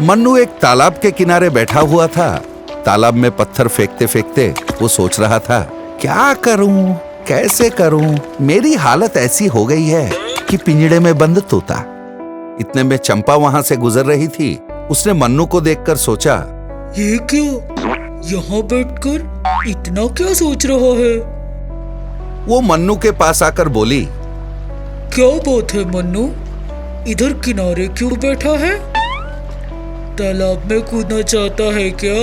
मन्नू एक तालाब के किनारे बैठा हुआ था। तालाब में पत्थर फेंकते फेंकते वो सोच रहा था, क्या करूं, कैसे करूं? मेरी हालत ऐसी हो गई है कि पिंजड़े में बंद तोता। इतने में चंपा वहां से गुजर रही थी। उसने मन्नू को देखकर सोचा, ये क्या, यहाँ बैठकर इतना क्या सोच रहा है? वो मन्नू के पास आकर बोली, क्या बात है मन्नू, इधर किनारे क्यों बैठा है? तालाब में कूदना चाहता है क्या?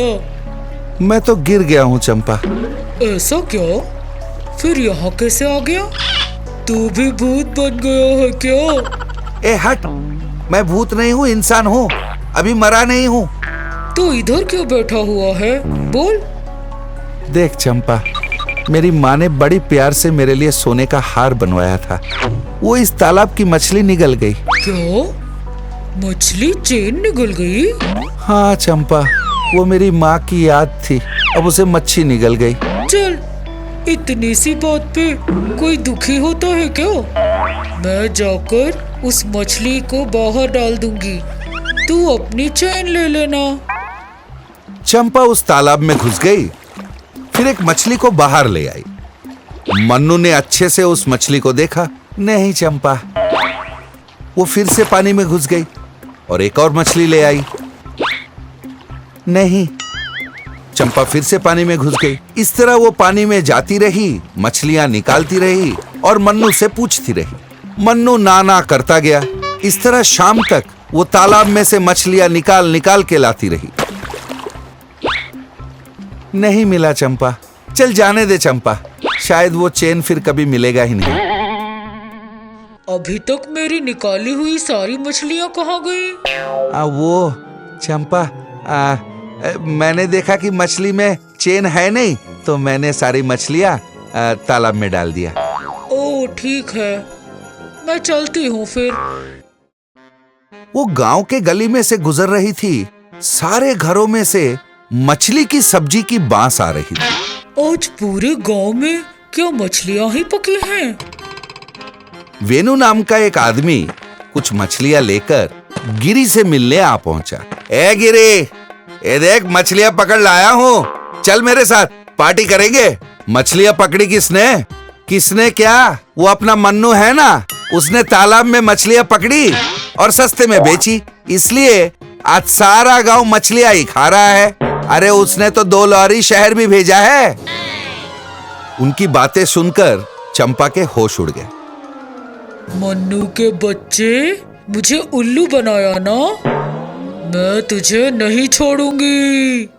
मैं तो गिर गया हूँ चंपा। ऐसा क्या? फिर यहाँ कैसे आ गया? तू भी भूत बन गया है क्या? ए हट, मैं भूत नहीं हूँ, इंसान हूँ, अभी मरा नहीं हूँ। तो इधर क्यों बैठा हुआ है? बोल। देख चंपा, मेरी माँ ने बड़ी प्यार से मेरे लिए सोने का हार बनवाया था। वो इस तालाब की मछली निगल गई। क्या? मछली चेन निगल गई? हाँ चंपा, वो मेरी माँ की याद थी, अब उसे मच्छी निगल गई। चल, इतनी सी बात पे कोई दुखी होता है क्या? मैं जाकर उस मछली को बाहर डाल दूंगी, तू अपनी चैन ले लेना। चंपा उस तालाब में घुस गई, फिर एक मछली को बाहर ले आई। मन्नू ने अच्छे से उस मछली को देखा, नहीं चंपा। वो फिर से पानी में घुस गई और एक और मछली ले आई, नहीं। चंपा फिर से पानी में घुस गई। इस तरह वो पानी में जाती रही, मछलियां निकालती रही और मन्नू से पूछती रही। मन्नू ना ना करता गया। इस तरह शाम तक वो तालाब में से मछलियां निकाल निकाल के लाती रही। नहीं मिला चंपा। चल जाने दे चंपा, शायद वो चेन फिर कभी मिलेगा ही नहीं। अभी तक मेरी निकाली हुई सारी मछलियां कहाँ गई? वो चंपा, मैंने देखा कि मछली में चेन है नहीं, तो मैंने सारी मछलियां तालाब में डाल दिया। ओह ठीक है, मैं चलती हूँ फिर। वो गांव के गली में से गुजर रही थी। सारे घरों में से मछली की सब्जी की बांस आ रही थी। आज पूरे गांव में क्या मछलियां ही पकी हैं? वेनु नाम का एक आदमी कुछ मछलियां लेकर गिरी से मिलने आ पहुंचा। ए गिरी, ये देख मछलियां पकड़ लाया हूँ, चल मेरे साथ पार्टी करेंगे। मछलियां पकड़ी किसने? किसने क्या? वो अपना मन्नू है ना, उसने तालाब में मछलियां पकड़ी और सस्ते में बेची, इसलिए आज सारा गांव मछलियां ही खा रहा है। अरे उसने तो 2 लॉरी शहर भी भेजा है। उनकी बातें सुनकर चंपा के होश उड़ गए। मन्नू के बच्चे, मुझे उल्लू बनाया ना, मैं तुझे नहीं छोड़ूंगी।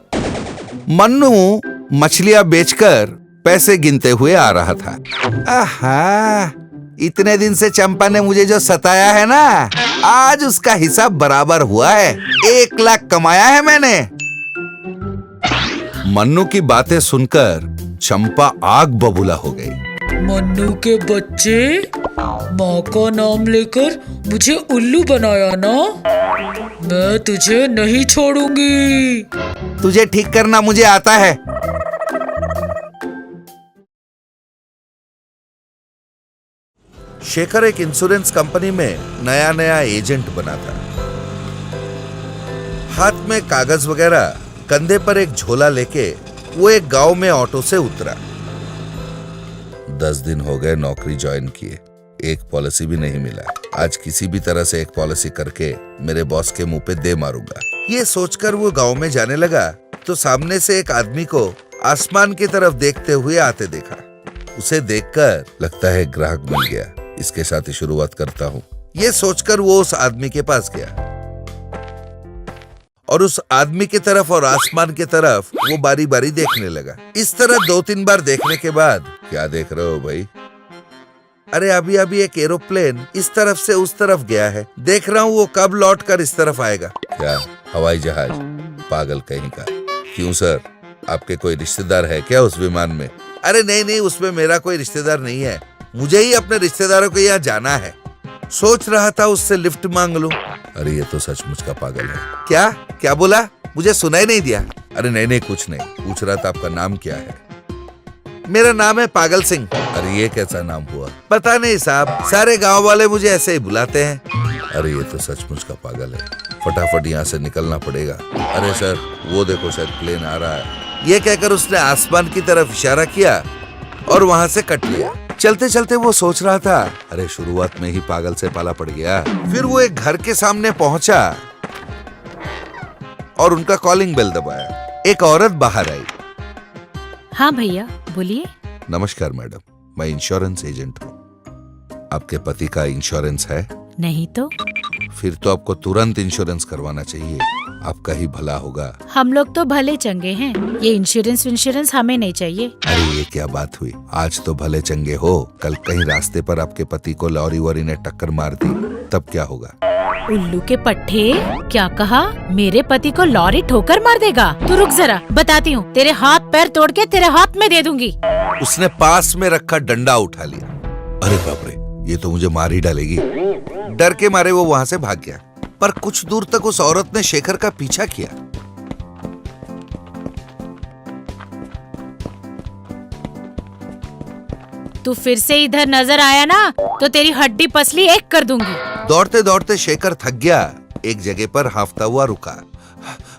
मन्नू मछलियां बेचकर पैसे गिनते हुए आ रहा था। आहा, इतने दिन से चंपा ने मुझे जो सताया है ना, आज उसका हिसाब बराबर हुआ है। 1 लाख कमाया है मैंने। मन्नू की बातें सुनकर चंपा आग बबूला हो गई। मन्नू के बच्चे, माँ का नाम लेकर मुझे उल्लू बनाया ना, मैं तुझे नहीं छोड़ूंगी। तुझे ठीक करना मुझे आता है। शेखर एक इंश्योरेंस कंपनी में नया नया एजेंट बना था। हाथ में कागज वगैरह, कंधे पर एक झोला लेके वो एक गांव में ऑटो से उतरा। 10 दिन हो गए नौकरी ज्वाइन किए, एक पॉलिसी भी नहीं मिला। आज किसी भी तरह से एक पॉलिसी करके मेरे बॉस के मुंह पे दे मारूंगा। ये सोचकर वो गांव में जाने लगा तो सामने से एक आदमी को आसमान की तरफ देखते हुए आते देखा। उसे देखकर लगता है ग्राहक मिल गया, इसके साथ ही शुरुआत करता हूँ। ये सोचकर वो उस आदमी के पास गया और उस आदमी की तरफ और आसमान की तरफ वो बारी बारी देखने लगा। इस तरह 2-3 बार देखने के बाद, क्या देख रहे हो भाई? अरे अभी अभी एक एरोप्लेन इस तरफ से उस तरफ गया है, देख रहा हूँ वो कब लौट कर इस तरफ आएगा। क्या हवाई जहाज? पागल कहीं का। क्यों सर, आपके कोई रिश्तेदार है क्या उस विमान में? अरे नहीं नहीं, उसमें मेरा कोई रिश्तेदार नहीं है, मुझे ही अपने रिश्तेदारों के यहाँ जाना है। सोच रहा था उससे लिफ्ट मांग लूं। अरे ये तो सचमुच का पागल है। क्या क्या बोला? मुझे सुनाई नहीं दिया। अरे नहीं नहीं, कुछ नहीं, पूछ रहा था आपका नाम क्या है? मेरा नाम है पागल सिंह। अरे ये कैसा नाम हुआ? पता नहीं साहब, सारे गांव वाले मुझे ऐसे ही बुलाते हैं। अरे ये तो सचमुच का पागल है। फटाफट यहाँ से निकलना पड़ेगा। अरे सर, वो देखो शायद प्लेन आ रहा है। ये कहकर उसने आसमान की तरफ इशारा किया और वहां से कट लिया। चलते चलते वो सोच रहा था, अरे शुरुआत में ही पागल से पाला पड़ गया। फिर वो एक घर के सामने पहुंचा और उनका कॉलिंग बेल दबाया। एक औरत बाहर आई। हाँ भैया बोलिए। नमस्कार मैडम, मैं इंश्योरेंस एजेंट हूँ। आपके पति का इंश्योरेंस है? नहीं तो फिर तो आपको तुरंत इंश्योरेंस करवाना चाहिए, आपका ही भला होगा। हम लोग तो भले चंगे हैं, ये इंश्योरेंस हमें नहीं चाहिए। अरे ये क्या बात हुई, आज तो भले चंगे हो, कल कहीं रास्ते पर आपके पति को लॉरी वॉरी ने टक्कर मार दी, तब क्या होगा? उल्लू के पट्टे, क्या कहा? मेरे पति को लॉरी ठोकर मार देगा? तू रुक जरा, बताती हूँ। तेरे हाथ पैर तोड़ के तेरे हाथ में दे दूंगी। उसने पास में रखा डंडा उठा लिया। अरे बाप रे, ये तो मुझे मार ही डालेगी। डर के मारे वो वहां से भाग गया, पर कुछ दूर तक उस औरत ने शेखर का पीछा किया। तू फिर से इधर नजर आया ना तो तेरी हड्डी पसली एक कर दूंगी। दौड़ते दौड़ते शेखर थक गया, एक जगह पर हांफता हुआ रुका।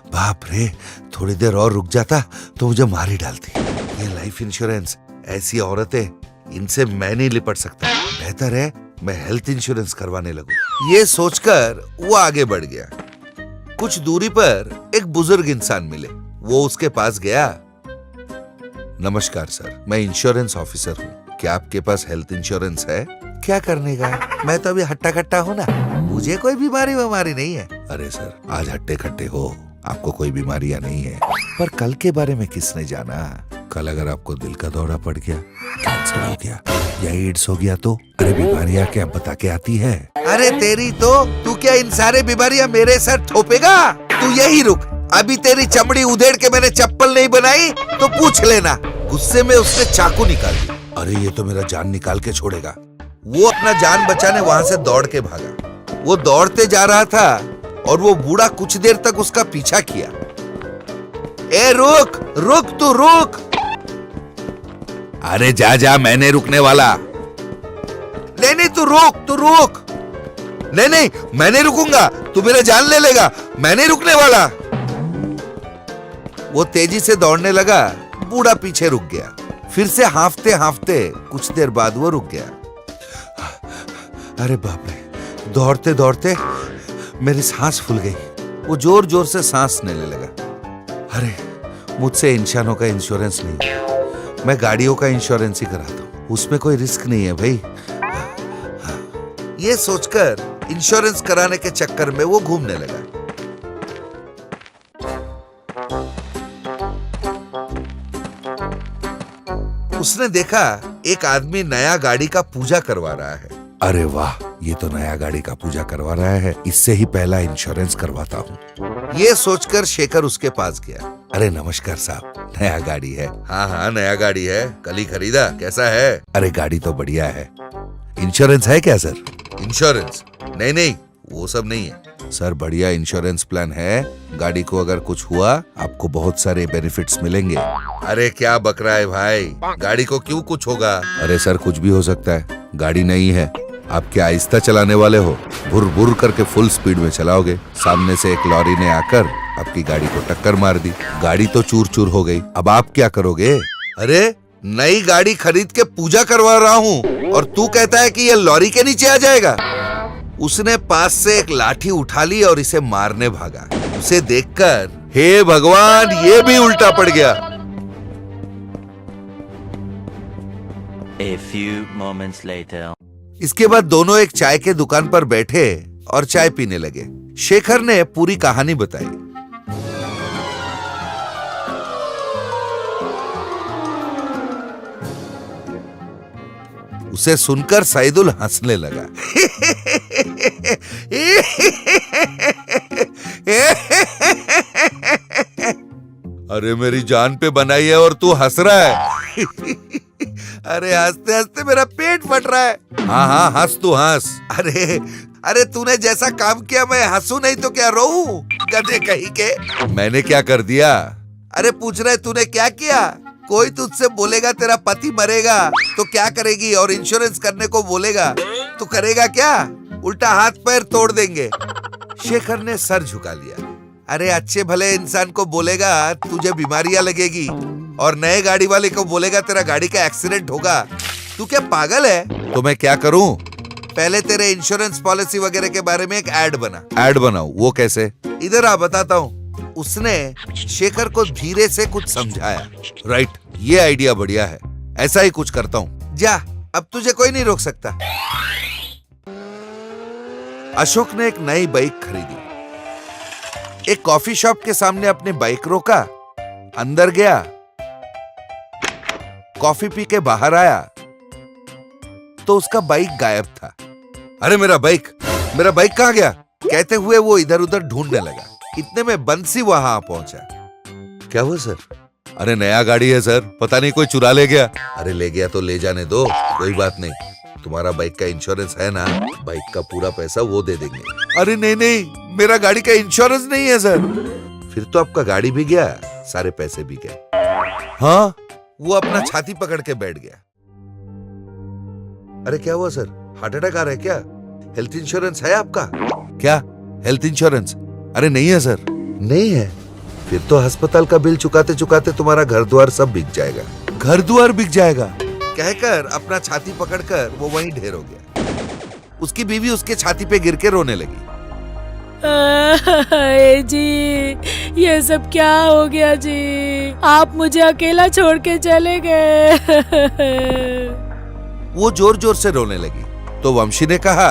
बाप रे, थोड़ी देर और रुक जाता तो मुझे मार ही डालती। ये लाइफ इंश्योरेंस, ऐसी औरतें, इनसे मैं नहीं लिपट सकता। बेहतर है मैं हेल्थ इंश्योरेंस करवाने लगूं। ये सोचकर वो आगे बढ़ गया। कुछ दूरी पर एक बुजुर्ग इंसान मिले। वो उसके पास गया। नमस्कार सर, मैं इंश्योरेंस ऑफिसर हूँ। क्या आपके पास हेल्थ इंश्योरेंस है? क्या करने का, मैं तो अभी हट्टा कट्टा हूँ ना, मुझे कोई बीमारी नहीं है। अरे सर, आज हट्टे कट्टे हो, आपको कोई बीमारियां नहीं है, पर कल के बारे में किसने जाना? कल अगर आपको दिल का दौरा पड़ गया, कैंसर हो गया या एड्स हो गया तो? अरे बीमारियां क्या बता के आती है? अरे तेरी तो, तू क्या इन सारे बीमारियां मेरे सर थोपेगा? तू यही रुक, अभी तेरी चमड़ी उधेड़ के मैंने चप्पल नहीं बनाई तो पूछ लेना। गुस्से में उसने चाकू निकाल दी। अरे ये तो मेरा जान निकाल के छोड़ेगा। वो अपना जान बचाने वहां से दौड़ के भागा। वो दौड़ते जा रहा था और वो बूढ़ा कुछ देर तक उसका पीछा किया। ए रुक रुक, तू रुक। अरे जा जा, मैंने रुकने वाला। नहीं नहीं, तू रुक। नहीं नहीं, मैं नहीं रुकूंगा, तू मेरा जान ले लेगा, मैं नहीं रुकने वाला। वो तेजी से दौड़ने लगा, बूढ़ा पीछे रुक गया। फिर से हांफते हांफते कुछ देर बाद वो रुक गया। अरे बाप रे, दौड़ते दौड़ते मेरी सांस फूल गई। वो जोर जोर से सांस लेने लगा। अरे मुझसे इंसानों का इंश्योरेंस नहीं, मैं गाड़ियों का इंश्योरेंस ही कराता हूँ, उसमें कोई रिस्क नहीं है भाई। ये सोचकर इंश्योरेंस कराने के चक्कर में वो घूमने लगा। उसने देखा एक आदमी नया गाड़ी का पूजा करवा रहा है। अरे वाह, ये तो नया गाड़ी का पूजा करवा रहा है, इससे ही पहला इंश्योरेंस करवाता हूँ। ये सोचकर शेखर उसके पास गया। अरे नमस्कार साहब, नया गाड़ी है? हाँ नया गाड़ी है, कल ही खरीदा। कैसा है? अरे गाड़ी तो बढ़िया है। इंश्योरेंस है क्या सर? इंश्योरेंस? नहीं, वो सब नहीं है सर। बढ़िया इंश्योरेंस प्लान है, गाड़ी को अगर कुछ हुआ आपको बहुत सारे बेनिफिट्स मिलेंगे। अरे क्या बक रहा है भाई, गाड़ी को क्यों कुछ होगा? अरे सर, कुछ भी हो सकता है, गाड़ी नहीं है। आप क्या आहिस्ता चलाने वाले हो? भुर भुर करके फुल स्पीड में चलाओगे, सामने से एक लॉरी ने आकर आपकी गाड़ी को टक्कर मार दी, गाड़ी तो चूर चूर हो गई। अब आप क्या करोगे? अरे नई गाड़ी खरीद के पूजा करवा रहा हूँ और तू कहता है कि ये लॉरी के नीचे आ जाएगा? उसने पास से एक लाठी उठा ली और इसे मारने भागा। उसे देखकर हे भगवान, ये भी उल्टा पड़ गया। A few moments later. इसके बाद दोनों एक चाय के दुकान पर बैठे और चाय पीने लगे। शेखर ने पूरी कहानी बताई। उसे सुनकर सईदुल हंसने लगा। अरे मेरी जान पे बनाई है और तू हंस रहा है। अरे हंसते हंसते मेरा पेट फट रहा है। हाँ हंस, तू हंस। अरे तूने जैसा काम किया मैं हंसू नहीं तो क्या रोऊं? गधे कहीं के। मैंने क्या कर दिया? अरे पूछ रहे तूने क्या किया? कोई तुझसे बोलेगा तेरा पति मरेगा तो क्या करेगी, और इंश्योरेंस करने को बोलेगा तो करेगा क्या? उल्टा हाथ पैर तोड़ देंगे। शेखर ने सर झुका लिया। अरे अच्छे भले इंसान को बोलेगा तुझे बीमारियां लगेगी और नए गाड़ी वाले को बोलेगा तेरा गाड़ी का एक्सीडेंट होगा। तू क्या पागल है? तो मैं क्या करूं? पहले तेरे इंश्योरेंस पॉलिसी वगैरह के बारे में एक ऐड बनाऊं। वो कैसे? इधर आ बताता हूं। उसने शेखर को धीरे से कुछ समझाया। राइट, ये आइडिया बढ़िया है, ऐसा ही कुछ करता हूं। जा, अब तुझे कोई नहीं रोक सकता। अशोक ने एक नई बाइक खरीदी। एक कॉफी शॉप के सामने अपनी बाइक रोका, अंदर गया, कॉफी पी के बाहर आया तो उसका बाइक गायब था। अरे मेरा बाइक कहां गया? कहते हुए वो इधर उधर ढूंढने लगा। इतने में बंसी वहां पहुंचा। क्या हुआ सर? अरे नया गाड़ी है सर, पता नहीं कोई चुरा ले गया। अरे ले गया तो ले जाने दो, कोई बात नहीं, तुम्हारा बाइक का इंश्योरेंस है ना, बाइक का पूरा पैसा वो दे देंगे। अरे नहीं, मेरा गाड़ी का इंश्योरेंस नहीं है सर। फिर तो आपका गाड़ी भी गया, सारे पैसे भी गए। हाँ, वो अपना छाती पकड़ के बैठ गया। अरे क्या हुआ सर, हार्ट अटैक आ रहा है क्या? हेल्थ इंश्योरेंस है आपका? क्या हेल्थ इंश्योरेंस? अरे नहीं है सर। नहीं है? फिर तो अस्पताल का बिल चुकाते चुकाते तुम्हारा घर द्वार सब बिक जाएगा। घर द्वार बिक जाएगा कहकर अपना छाती पकड़कर वो वहीं ढेर हो गया। उसकी बीवी उसके छाती पे गिर के रोने लगी। जी, ये सब क्या हो गया जी? आप मुझे अकेला छोड़ के चले गए। वो जोर जोर से रोने लगी तो वंशी ने कहा,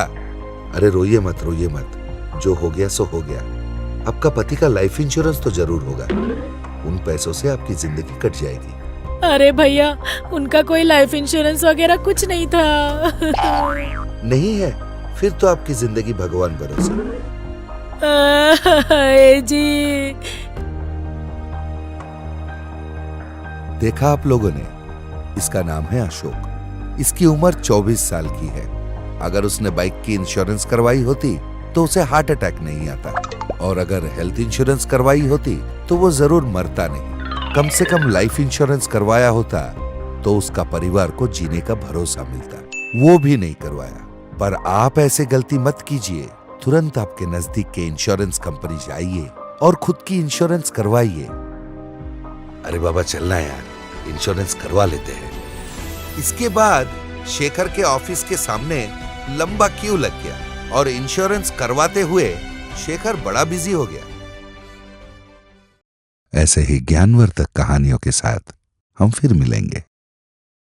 अरे रोइए मत, जो हो गया सो हो गया। आपका पति का लाइफ इंश्योरेंस तो जरूर होगा, उन पैसों से आपकी जिंदगी कट जाएगी। अरे भैया, उनका कोई लाइफ इंश्योरेंस वगैरह कुछ नहीं था। नहीं है? फिर तो आपकी जिंदगी भगवान भरोसे। जी, देखा आप लोगों ने, इसका नाम है अशोक। इसकी उम्र 24 साल की है। अगर उसने बाइक की इंश्योरेंस करवाई होती तो उसे हार्ट अटैक नहीं आता, और अगर हेल्थ इंश्योरेंस करवाई होती तो वो जरूर मरता नहीं। कम से कम लाइफ इंश्योरेंस करवाया होता तो उसका परिवार को जीने का भरोसा मिलता। वो भी नहीं करवाया। पर आप ऐसे गलती मत कीजिए। तुरंत आपके नजदीक के इंश्योरेंस कंपनी जाइए और खुद की इंश्योरेंस करवाइए। अरे बाबा चलना यार, इंश्योरेंस करवा लेते हैं। इसके बाद शेखर के ऑफिस के सामने लंबा क्यू लग गया और इंश्योरेंस करवाते हुए शेखर बड़ा बिजी हो गया। ऐसे ही ज्ञानवर्धक कहानियों के साथ हम फिर मिलेंगे।